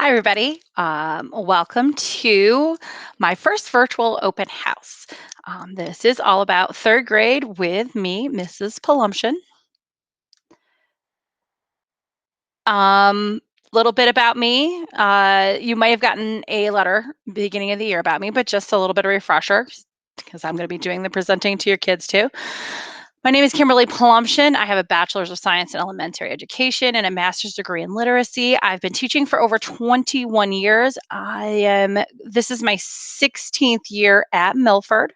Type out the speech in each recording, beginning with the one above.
Hi, everybody. Welcome to my first virtual open house. This is all about third grade with me, Mrs. Polomcean. Um, Little bit about me. You might have gotten a letter beginning of the year about me, but just a little bit of refresher because I'm going to be doing the presenting to your kids too. My name is Kimberly Polomcean. I have a bachelor's of science in elementary education and a master's degree in literacy. I've been teaching for over 21 years. This is my 16th year at Milford.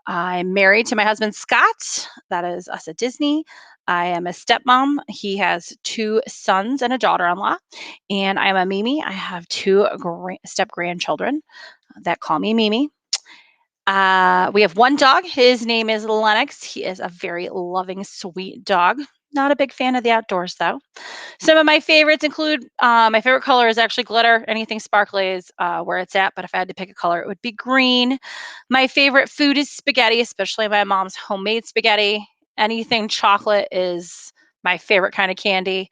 I'm married to my husband, Scott. That is us at Disney. I am a stepmom. He has two sons and a daughter-in-law. And I am a Mimi. I have two step-grandchildren that call me Mimi. We have one dog. His name is Lennox. He is a very loving, sweet dog. Not a big fan of the outdoors, though. Some of my favorites include my favorite color is actually glitter. Anything sparkly is where it's at. But if I had to pick a color, it would be green. My favorite food is spaghetti, especially my mom's homemade spaghetti. Anything chocolate is my favorite kind of candy.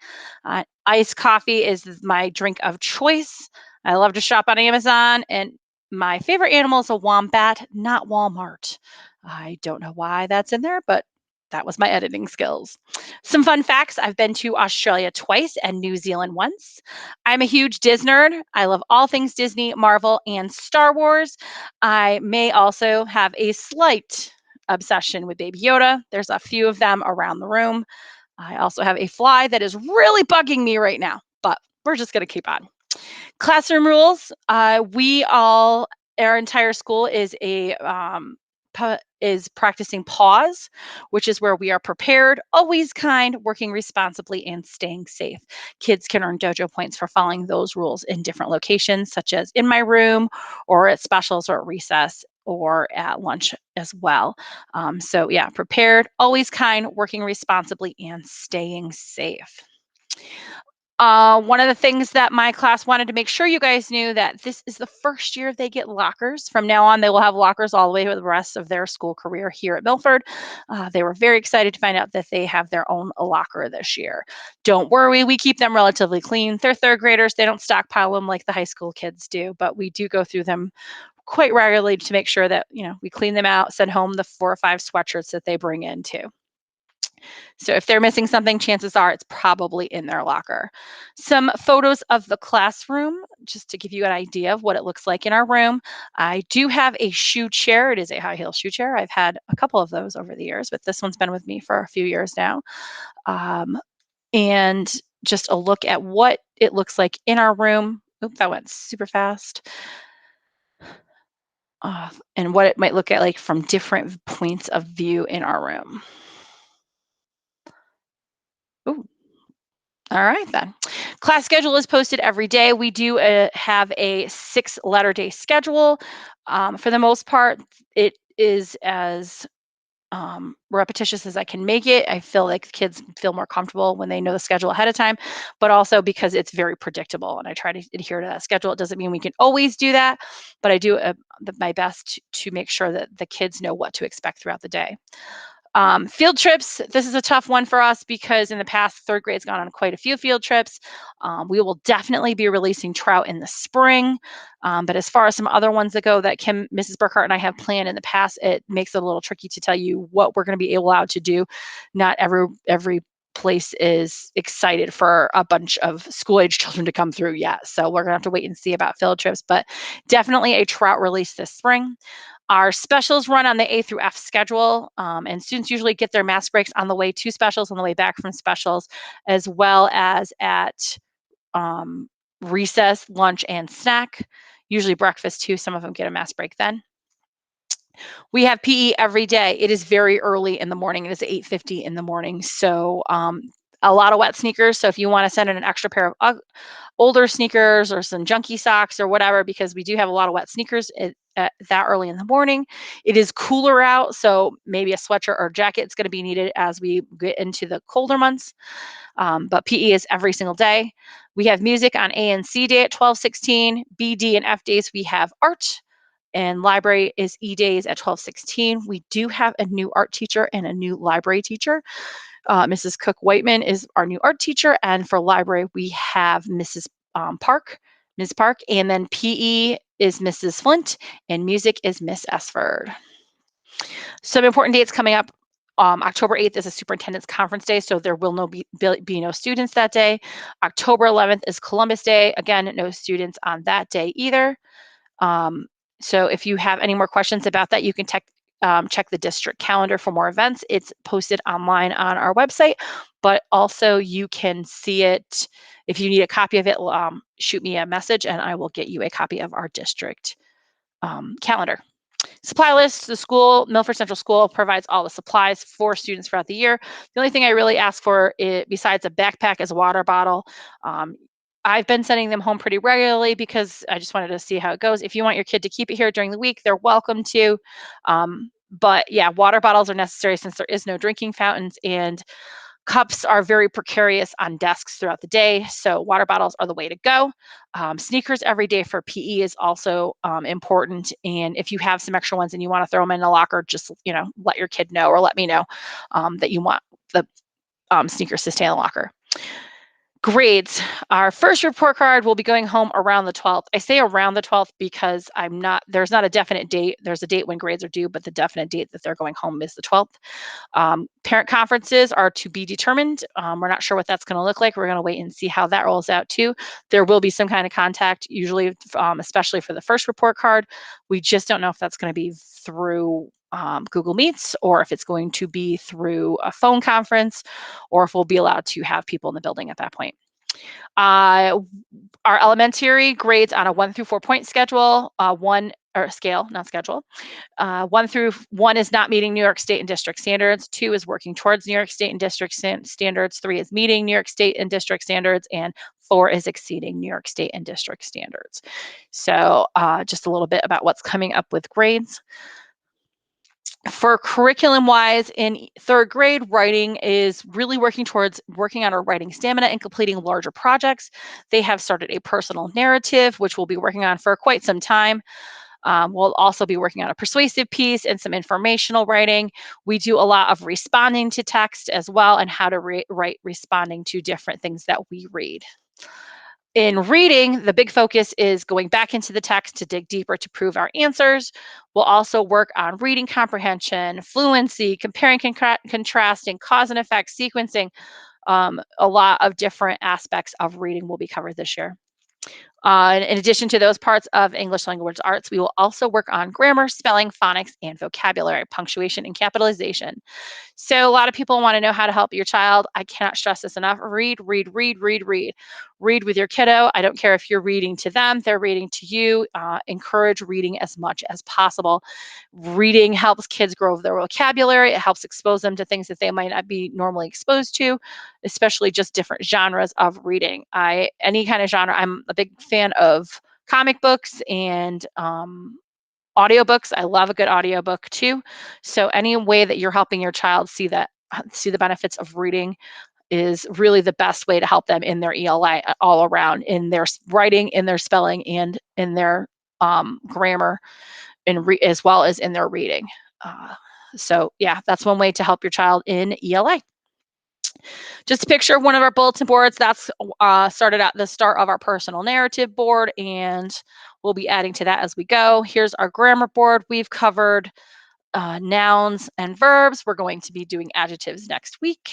Iced coffee is my drink of choice. I love to shop on Amazon, and my favorite animal is a wombat, not Walmart. I don't know why that's in there, but that was my editing skills. Some fun facts: I've been to Australia twice and New Zealand once. I'm a huge Disney nerd. I love all things Disney, Marvel, and Star Wars. I may also have a slight obsession with Baby Yoda. There's a few of them around the room. I also have a fly that is really bugging me right now, but we're just going to keep on. Classroom rules. Our entire school is practicing pause, which is where we are prepared, always kind, working responsibly, and staying safe. Kids can earn dojo points for following those rules in different locations, such as in my room, or at specials, or at recess, or at lunch as well. So yeah, prepared, always kind, working responsibly, and staying safe. One of the things that my class wanted to make sure you guys knew that this is the first year they get lockers. From now on, they will have lockers all the way to the rest of their school career here at Milford. They were very excited to find out that they have their own locker this year. Don't worry, we keep them relatively clean. They're third graders. They don't stockpile them like the high school kids do, but we do go through them quite regularly to make sure that, we clean them out, send home the 4 or 5 sweatshirts that they bring in too. So if they're missing something, chances are it's probably in their locker. Some photos of the classroom, just to give you an idea of what it looks like in our room. I do have a shoe chair. It is a high heel shoe chair. I've had a couple of those over the years, but this one's been with me for a few years now. And just a look at what it looks like in our room. Oop, that went super fast. And what it might look at like from different points of view in our room. Ooh. All right, then. Class schedule is posted every day. We do have a 6-letter day schedule. For the most part, it is as repetitious as I can make it. I feel like kids feel more comfortable when they know the schedule ahead of time, but also because it's very predictable and I try to adhere to that schedule. It doesn't mean we can always do that, but I do my best to make sure that the kids know what to expect throughout the day. Field trips, this is a tough one for us because in the past, third grade's gone on quite a few field trips. We will definitely be releasing trout in the spring. But as far as some other ones that go that Mrs. Burkhart and I have planned in the past, it makes it a little tricky to tell you what we're going to be allowed to do. Not every place is excited for a bunch of school-age children to come through yet. So we're going to have to wait and see about field trips, but definitely a trout release this spring. Our specials run on the A through F schedule, and students usually get their mass breaks on the way to specials, on the way back from specials, as well as at recess, lunch, and snack. Usually breakfast too. Some of them get a mass break then. We have PE every day. It is very early in the morning. It is 8:50 in the morning. So a lot of wet sneakers. So if you want to send in an extra pair of older sneakers or some junky socks or whatever, because we do have a lot of wet sneakers at that early in the morning. It is cooler out, so maybe a sweatshirt or jacket is going to be needed as we get into the colder months. But PE is every single day. We have music on A and C day at 12:16. B, D, and F days we have art. And library is E days at 12:16. We do have a new art teacher and a new library teacher. Mrs. Cook Whiteman is our new art teacher, and for library we have Mrs. Park Ms. Park, and then PE is Mrs. Flint, and music is Miss Esford. Some important dates coming up. October 8th is a superintendent's conference day, so there will be no students that day. October 11th is Columbus Day. Again, no students on that day either. Um, so if you have any more questions about that, you can check the district calendar for more events. It's posted online on our website, but also you can see it. If you need a copy of it, shoot me a message and I will get you a copy of our district calendar. Supply list, Milford Central School provides all the supplies for students throughout the year. The only thing I really ask for besides a backpack is a water bottle. Um, I've been sending them home pretty regularly because I just wanted to see how it goes. If you want your kid to keep it here during the week, they're welcome to. But yeah, water bottles are necessary since there is no drinking fountains, and cups are very precarious on desks throughout the day, so water bottles are the way to go. Sneakers every day for PE is also important, and if you have some extra ones and you want to throw them in a locker, just let your kid know or let me know that you want the sneakers to stay in the locker. Grades. Our first report card will be going home around the 12th. I say around the 12th because there's not a definite date. There's a date when grades are due, but the definite date that they're going home is the 12th. Parent conferences are to be determined. We're not sure what that's going to look like. We're going to wait and see how that rolls out too. There will be some kind of contact, usually, especially for the first report card. We just don't know if that's going to be through Google Meets or if it's going to be through a phone conference or if we'll be allowed to have people in the building at that point. Our elementary grades on a 1 through 4 point schedule, scale, not schedule. 1 is not meeting New York State and district standards. 2 is working towards New York State and district standards. 3 is meeting New York State and district standards, and 4 is exceeding New York State and district standards. So just a little bit about what's coming up with grades. For curriculum wise, in 3rd grade, writing is really working on our writing stamina and completing larger projects. They have started a personal narrative, which we'll be working on for quite some time. We'll also be working on a persuasive piece and some informational writing. We do a lot of responding to text as well, and how to write responding to different things that we read. In reading, the big focus is going back into the text to dig deeper to prove our answers. We'll also work on reading comprehension, fluency, comparing, contrasting, cause and effect, sequencing. A lot of different aspects of reading will be covered this year. In addition to those parts of English language arts, we will also work on grammar, spelling, phonics, and vocabulary, punctuation, and capitalization. So a lot of people want to know how to help your child. I cannot stress this enough. Read, read, read, read, read. Read with your kiddo. I don't care if you're reading to them, they're reading to you. Encourage reading as much as possible. Reading helps kids grow their vocabulary. It helps expose them to things that they might not be normally exposed to, especially just different genres of reading. Any kind of genre. I'm a big fan of comic books and audiobooks. I love a good audiobook too. So any way that you're helping your child see the benefits of reading is really the best way to help them in their ELA all around, in their writing, in their spelling, and in their grammar, as well as in their reading. So yeah, that's one way to help your child in ELA. Just a picture of one of our bulletin boards. That's started at the start of our personal narrative board, and we'll be adding to that as we go. Here's our grammar board. We've covered nouns and verbs. We're going to be doing adjectives next week.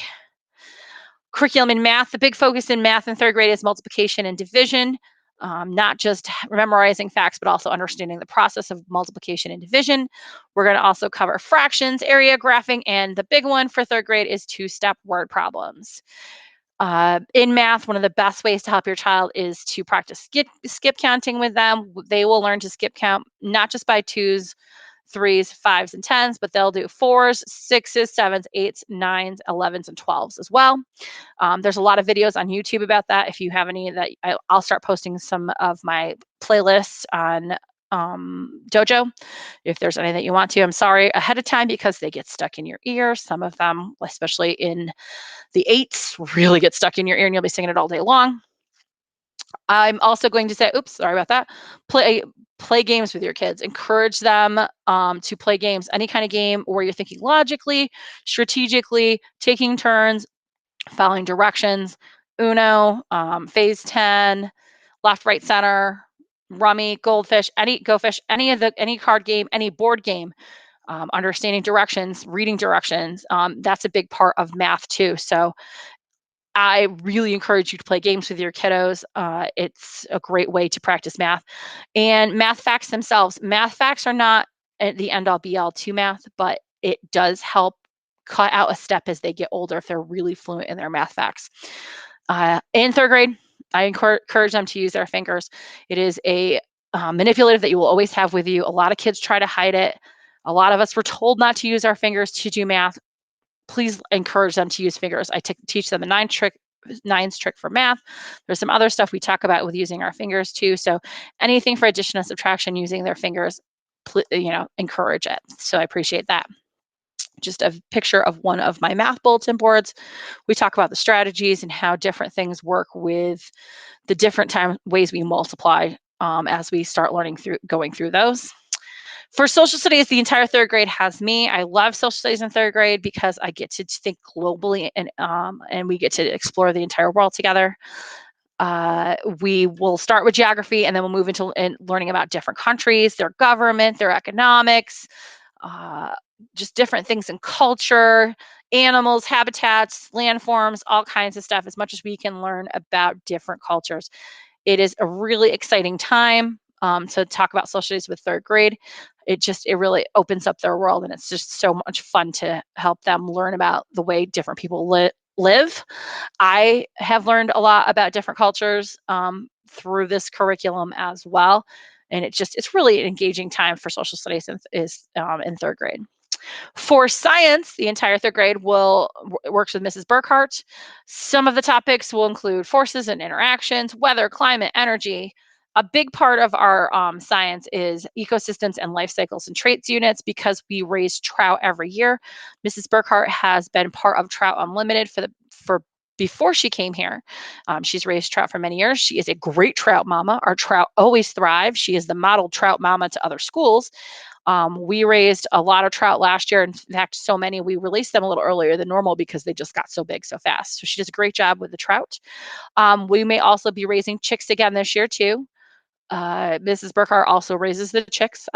Curriculum in math. The big focus in math in 3rd grade is multiplication and division. Not just memorizing facts, but also understanding the process of multiplication and division. We're going to also cover fractions, area graphing, and the big one for 3rd grade is 2-step word problems. In math, one of the best ways to help your child is to practice skip counting with them. They will learn to skip count not just by 2s, 3s, 5s, and 10s, but they'll do 4s, 6s, 7s, 8s, 9s, 11s, and 12s as well. There's a lot of videos on YouTube about that. If you have any that I'll start posting some of my playlists on Dojo. If there's any that you want to, I'm sorry ahead of time because they get stuck in your ear. Some of them, especially in the 8s, really get stuck in your ear and you'll be singing it all day long. I'm also going to say, oops, sorry about that. Play games with your kids. Encourage them to play games, any kind of game where you're thinking logically, strategically, taking turns, following directions. Uno, phase 10, left, right, center, rummy, goldfish, any go fish, any card game, any board game, understanding directions, reading directions. That's a big part of math too. So I really encourage you to play games with your kiddos. It's a great way to practice math. And math facts themselves, math facts are not the end all be all to math, but it does help cut out a step as they get older if they're really fluent in their math facts. In third grade, I encourage them to use their fingers. It is a manipulative that you will always have with you. A lot of kids try to hide it. A lot of us were told not to use our fingers to do math. Please encourage them to use fingers. I teach them a nines trick for math. There's some other stuff we talk about with using our fingers too. So anything for addition and subtraction using their fingers, encourage it. So I appreciate that. Just a picture of one of my math bulletin boards. We talk about the strategies and how different things work with the different ways we multiply as we start going through those. For social studies, the entire third grade has me. I love social studies in third grade because I get to think globally and we get to explore the entire world together. We will start with geography and then we'll move into learning about different countries, their government, their economics, just different things in culture, animals, habitats, landforms, all kinds of stuff, as much as we can learn about different cultures. It is a really exciting time to talk about social studies with third grade. It really opens up their world, and it's just so much fun to help them learn about the way different people live. I have learned a lot about different cultures through this curriculum as well, and it's really an engaging time for social studies in third grade. For science, the entire third grade works with Mrs. Burkhart. Some of the topics will include forces and interactions, weather, climate, energy. A big part of our science is ecosystems and life cycles and traits units because we raise trout every year. Mrs. Burkhart has been part of Trout Unlimited for before she came here. She's raised trout for many years. She is a great trout mama. Our trout always thrive. She is the model trout mama to other schools. We raised a lot of trout last year. In fact, so many, we released them a little earlier than normal because they just got so big so fast. So she does a great job with the trout. We may also be raising chicks again this year too. Mrs. Burkhart also raises the chicks.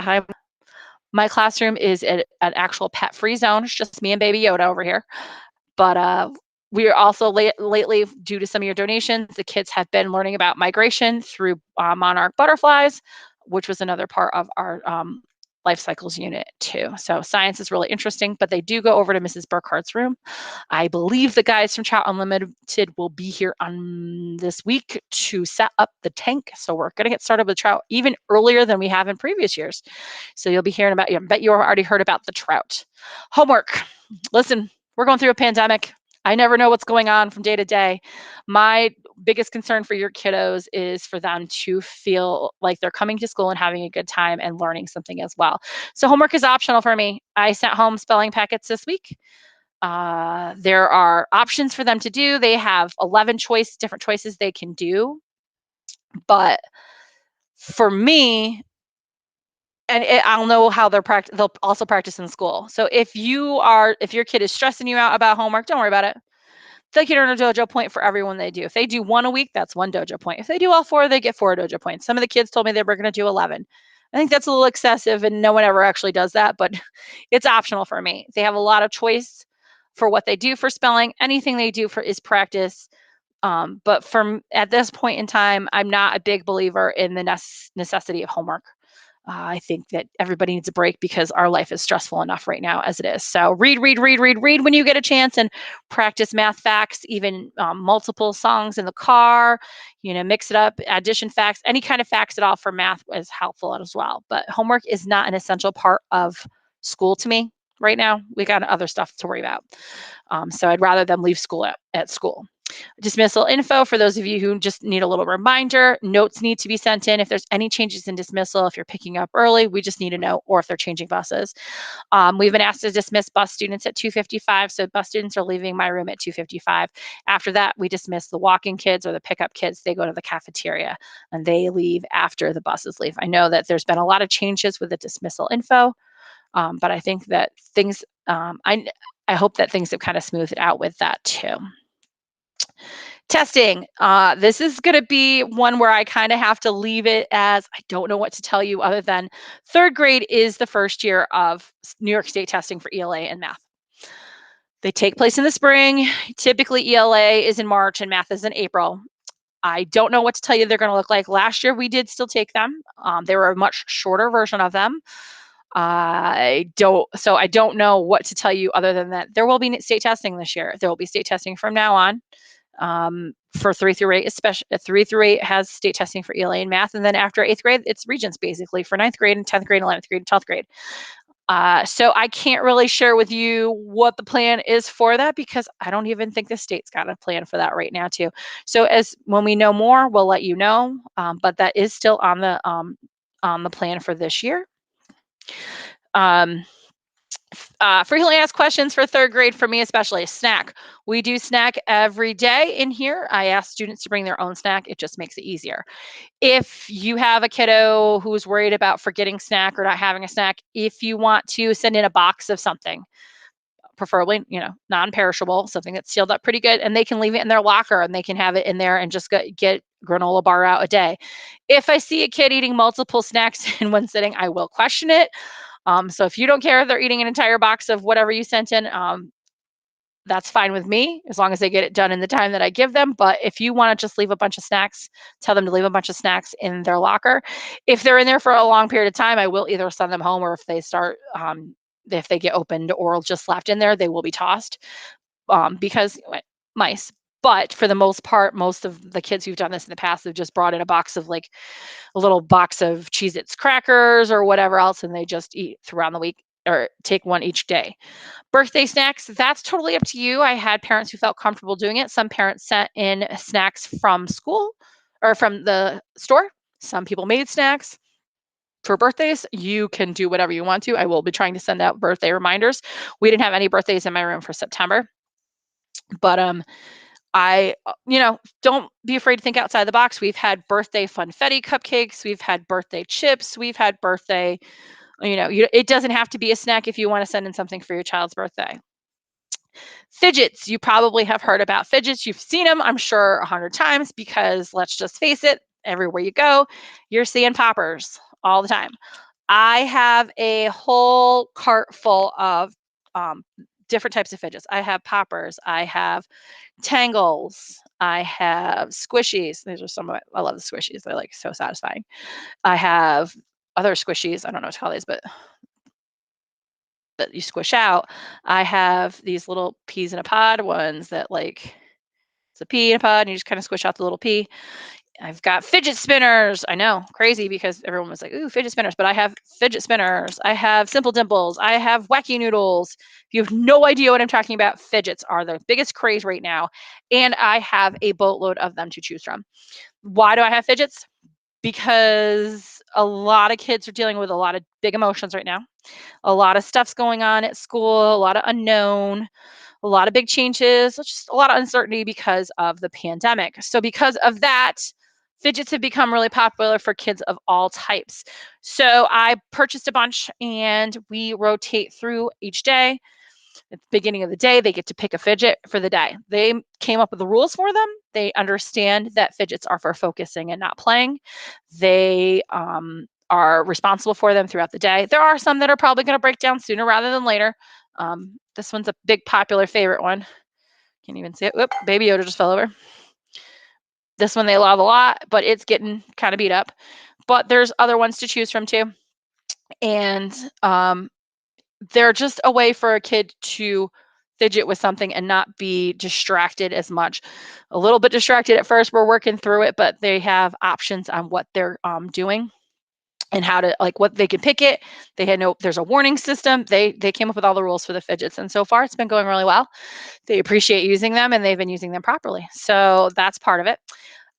My classroom is an actual pet-free zone. It's just me and Baby Yoda over here. But we are also lately, due to some of your donations, the kids have been learning about migration through monarch butterflies, which was another part of our life cycles unit too. So science is really interesting, but they do go over to Mrs. Burkhart's room. I believe the guys from Trout Unlimited will be here on this week to set up the tank. So we're going to get started with trout even earlier than we have in previous years. So you'll be hearing about, I bet you've already heard about the trout. Homework. Listen, we're going through a pandemic. I never know what's going on from day to day. My biggest concern for your kiddos is for them to feel like they're coming to school and having a good time and learning something as well. So homework is optional for me. I sent home spelling packets this week. There are options for them to do. They have 11 different choices they can do. But for me, and I'll know how they'll also practice in school. So if your kid is stressing you out about homework, don't worry about it. They can earn a dojo point for everyone they do. If they do one a week, that's one dojo point. If they do all four, they get 4 dojo points. Some of the kids told me they were going to do 11. I think that's a little excessive, and no one ever actually does that, but it's optional for me. They have a lot of choice for what they do for spelling. Anything they do is practice. But at this point in time, I'm not a big believer in the necessity of homework. I think that everybody needs a break because our life is stressful enough right now as it is. So read when you get a chance, and practice math facts, even multiple songs in the car, mix it up, addition facts, any kind of facts at all for math is helpful as well. But homework is not an essential part of school to me right now. We got other stuff to worry about. So I'd rather them leave school at school. Dismissal info, for those of you who just need a little reminder, notes need to be sent in if there's any changes in dismissal. If you're picking up early, we just need to know, or if they're changing buses. We've been asked to dismiss bus students at 2:55, so bus students are leaving my room at 2:55. After that, we dismiss the walk-in kids or the pickup kids. They go to the cafeteria and they leave after the buses leave. I know that there's been a lot of changes with the dismissal info, but I think that I hope that things have kind of smoothed out with that too. Testing. This is going to be one where I kind of have to leave it as I don't know what to tell you other than third grade is the first year of New York State testing for ELA and math. They take place in the spring. Typically, ELA is in March and math is in April. I don't know what to tell you they're going to look like. Last year, we did still take them. They were a much shorter version of them. I don't know what to tell you other than that there will be state testing this year. There will be state testing from now on for 3 through 8, especially 3 through 8 has state testing for ELA and math. And then after 8th grade, it's regions basically for 9th grade and 10th grade, 11th grade, and 12th grade. So I can't really share with you what the plan is for that because I don't even think the state's got a plan for that right now too. So as when we know more, we'll let you know. But that is still on the plan for this year. Um, Frequently asked questions for third grade for me, especially snack. We do snack every day in here. I ask students to bring their own snack. It just makes it easier. If you have a kiddo who's worried about forgetting snack or not having a snack, if you want to send in a box of something, preferably, non-perishable, something that's sealed up pretty good, and they can leave it in their locker and they can have it in there and just get granola bar out a day. If I see a kid eating multiple snacks in one sitting, I will question it. So if you don't care if they're eating an entire box of whatever you sent in, that's fine with me as long as they get it done in the time that I give them. But if you want to just leave a bunch of snacks, tell them to leave a bunch of snacks in their locker. If they're in there for a long period of time, I will either send them home or if they get opened or just left in there, they will be tossed because mice. But for the most part, most of the kids who've done this in the past have just brought in a box of like a little box of Cheez-Its crackers or whatever else, and they just eat throughout the week or take one each day. Birthday snacks, that's totally up to you. I had parents who felt comfortable doing it. Some parents sent in snacks from school or from the store. Some people made snacks for birthdays. You can do whatever you want to. I will be trying to send out birthday reminders. We didn't have any birthdays in my room for September, but don't be afraid to think outside the box. We've had birthday funfetti cupcakes, we've had birthday chips, we've had birthday, it doesn't have to be a snack if you want to send in something for your child's birthday. Fidgets, you probably have heard about fidgets. You've seen them, I'm sure, 100 times because let's just face it, everywhere you go, you're seeing poppers all the time. I have a whole cart full of different types of fidgets. I have poppers, I have tangles, I have squishies. These are some of I love the squishies. They're like so satisfying. I have other squishies. I don't know what to call these, but that you squish out. I have these little peas in a pod ones that like it's a pea in a pod and you just kind of squish out the little pea. I've got fidget spinners. I know, crazy because everyone was like, ooh, fidget spinners, but I have fidget spinners. I have Simple Dimples. I have Wacky Noodles. If you have no idea what I'm talking about, fidgets are the biggest craze right now. And I have a boatload of them to choose from. Why do I have fidgets? Because a lot of kids are dealing with a lot of big emotions right now. A lot of stuff's going on at school, a lot of unknown, a lot of big changes, just a lot of uncertainty because of the pandemic. So, because of that, fidgets have become really popular for kids of all types. So, I purchased a bunch and we rotate through each day. At the beginning of the day, they get to pick a fidget for the day. They came up with the rules for them. They understand that fidgets are for focusing and not playing. They are responsible for them throughout the day. There are some that are probably going to break down sooner rather than later. This one's a big popular favorite one. Can't even see it. Whoop, Baby Yoda just fell over. This one they love a lot, but it's getting kind of beat up. But there's other ones to choose from too. And they're just a way for a kid to fidget with something and not be distracted as much. A little bit distracted at first. We're working through it, but they have options on what they're doing and how to like what they can pick it. There's a warning system. They came up with all the rules for the fidgets, and so far it's been going really well. They appreciate using them and they've been using them properly. So that's part of it.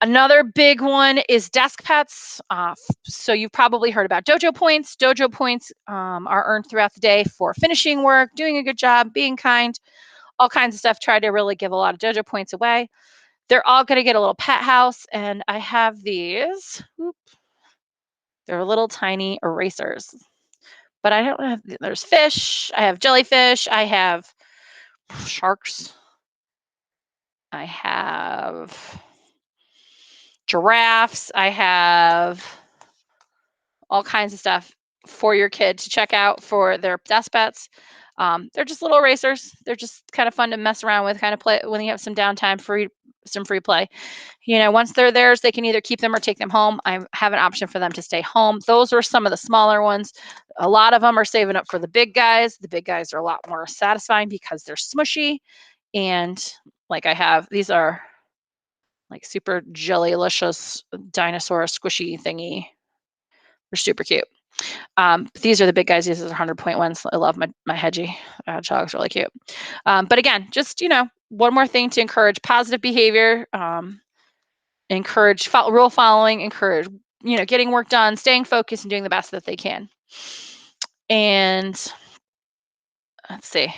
Another big one is desk pets. So you've probably heard about dojo points. Dojo points are earned throughout the day for finishing work, doing a good job, being kind, all kinds of stuff. Try to really give a lot of dojo points away. They're all going to get a little pet house, and I have these. They're little tiny erasers, but I don't have. There's fish. I have jellyfish. I have sharks. I have giraffes. I have all kinds of stuff for your kid to check out for their desk bets. They're just little racers. They're just kind of fun to mess around with, kind of play when you have some downtime, some free play. Once they're theirs, they can either keep them or take them home. I have an option for them to stay home. Those are some of the smaller ones. A lot of them are saving up for the big guys. The big guys are a lot more satisfying because they're smushy. And like I have, these are like super jellylicious dinosaur squishy thingy. They're super cute. These are the big guys. These are 100-point ones. I love my hedgie hedgehog's really cute. But again, just one more thing to encourage positive behavior, encourage rule following, encourage getting work done, staying focused, and doing the best that they can. And let's see.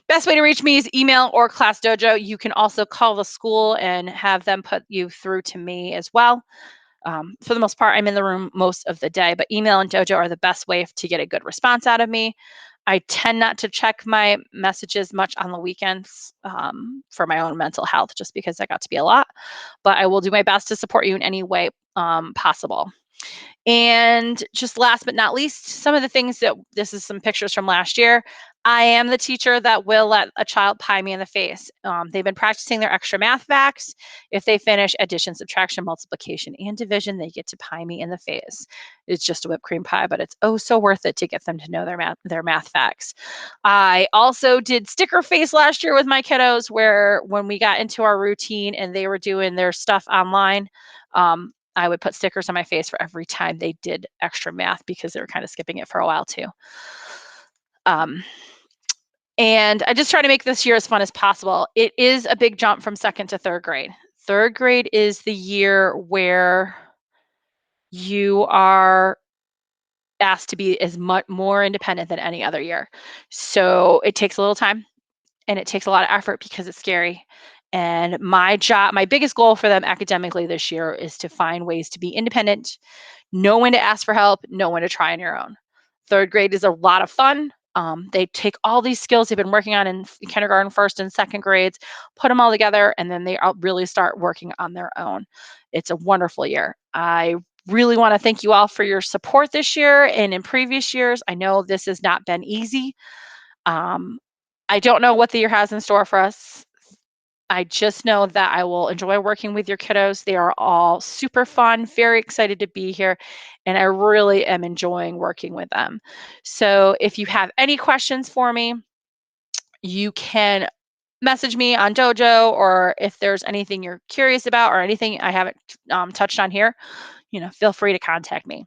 Best way to reach me is email or Class Dojo. You can also call the school and have them put you through to me as well. For the most part, I'm in the room most of the day, but email and Dojo are the best way to get a good response out of me. I tend not to check my messages much on the weekends for my own mental health, just because that got to be a lot. But I will do my best to support you in any way possible. And just last but not least, some of the things this is some pictures from last year. I am the teacher that will let a child pie me in the face. They've been practicing their extra math facts. If they finish addition, subtraction, multiplication, and division, they get to pie me in the face. It's just a whipped cream pie, but it's oh so worth it to get them to know their math facts. I also did sticker face last year with my kiddos, where when we got into our routine and they were doing their stuff online, I would put stickers on my face for every time they did extra math, because they were kind of skipping it for a while too. And I just try to make this year as fun as possible. It is a big jump from second to third grade. Third grade is the year where you are asked to be as much more independent than any other year. So it takes a little time and it takes a lot of effort because it's scary. And my biggest goal for them academically this year is to find ways to be independent, know when to ask for help, know when to try on your own. Third grade is a lot of fun. They take all these skills they've been working on in kindergarten, first and second grades, put them all together, and then they really start working on their own. It's a wonderful year. I really want to thank you all for your support this year and in previous years. I know this has not been easy. I don't know what the year has in store for us. I just know that I will enjoy working with your kiddos. They are all super fun, very excited to be here, and I really am enjoying working with them. So if you have any questions for me, you can message me on Dojo, or if there's anything you're curious about or anything I haven't touched on here, feel free to contact me.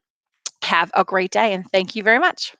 Have a great day, and thank you very much.